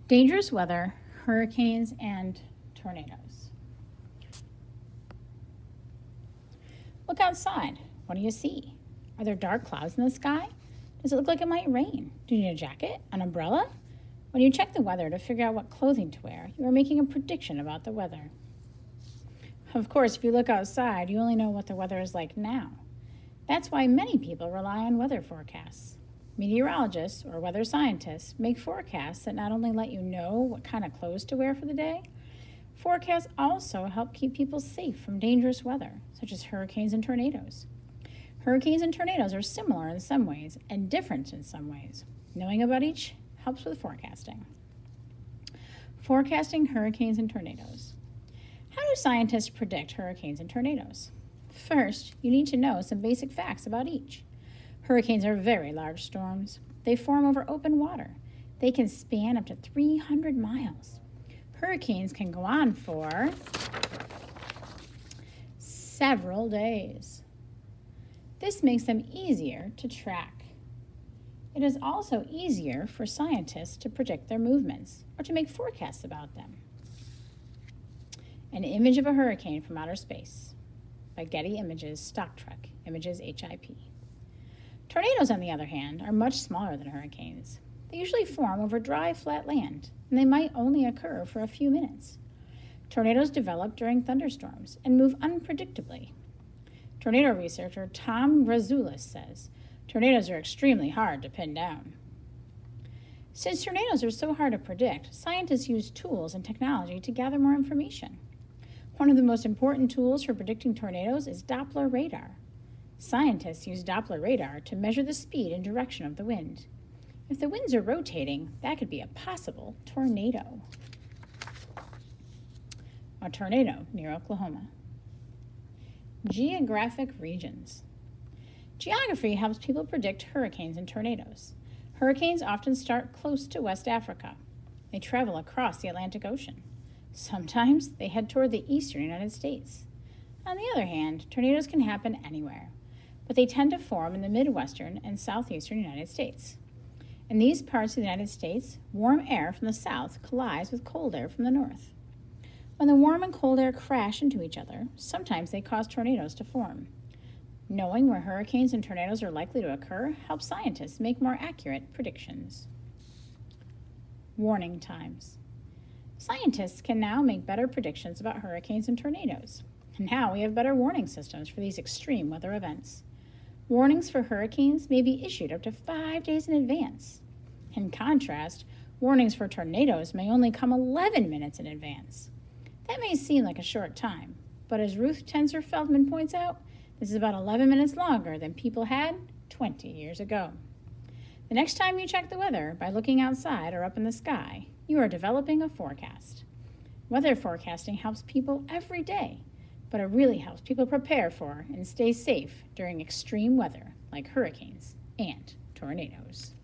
Dangerous weather, hurricanes, and tornadoes. Look outside. What do you see? Are there dark clouds in the sky? Does it look like it might rain? Do you need a jacket? An umbrella? When you check the weather to figure out what clothing to wear, you are making a prediction about the weather. Of course, if you look outside, you only know what the weather is like now. That's why many people rely on weather forecasts. Meteorologists or weather scientists make forecasts that not only let you know what kind of clothes to wear for the day, forecasts also help keep people safe from dangerous weather, such as hurricanes and tornadoes. Hurricanes and tornadoes are similar in some ways and different in some ways. Knowing about each helps with forecasting. Forecasting hurricanes and tornadoes. How do scientists predict hurricanes and tornadoes? First, you need to know some basic facts about each. Hurricanes are very large storms. They form over open water. They can span up to 300 miles. Hurricanes can go on for several days. This makes them easier to track. It is also easier for scientists to predict their movements or to make forecasts about them. An image of a hurricane from outer space by Getty Images Stock Truck, Images HIP. Tornadoes, on the other hand, are much smaller than hurricanes. They usually form over dry, flat land, and they might only occur for a few minutes. Tornadoes develop during thunderstorms and move unpredictably. Tornado researcher Tom Grazoulis says, tornadoes are extremely hard to pin down. Since tornadoes are so hard to predict, scientists use tools and technology to gather more information. One of the most important tools for predicting tornadoes is Doppler radar. Scientists use Doppler radar to measure the speed and direction of the wind. If the winds are rotating, that could be a possible tornado. A tornado near Oklahoma. Geographic regions. Geography helps people predict hurricanes and tornadoes. Hurricanes often start close to West Africa. They travel across the Atlantic Ocean. Sometimes they head toward the eastern United States. On the other hand, tornadoes can happen anywhere, but they tend to form in the Midwestern and Southeastern United States. In these parts of the United States, warm air from the south collides with cold air from the north. When the warm and cold air crash into each other, sometimes they cause tornadoes to form. Knowing where hurricanes and tornadoes are likely to occur helps scientists make more accurate predictions. Warning times. Scientists can now make better predictions about hurricanes and tornadoes. And now we have better warning systems for these extreme weather events. Warnings for hurricanes may be issued up to 5 days in advance. In contrast, warnings for tornadoes may only come 11 minutes in advance. That may seem like a short time, but as Ruth Tenzer Feldman points out, this is about 11 minutes longer than people had 20 years ago. The next time you check the weather by looking outside or up in the sky, you are developing a forecast. Weather forecasting helps people every day, but it really helps people prepare for and stay safe during extreme weather like hurricanes and tornadoes.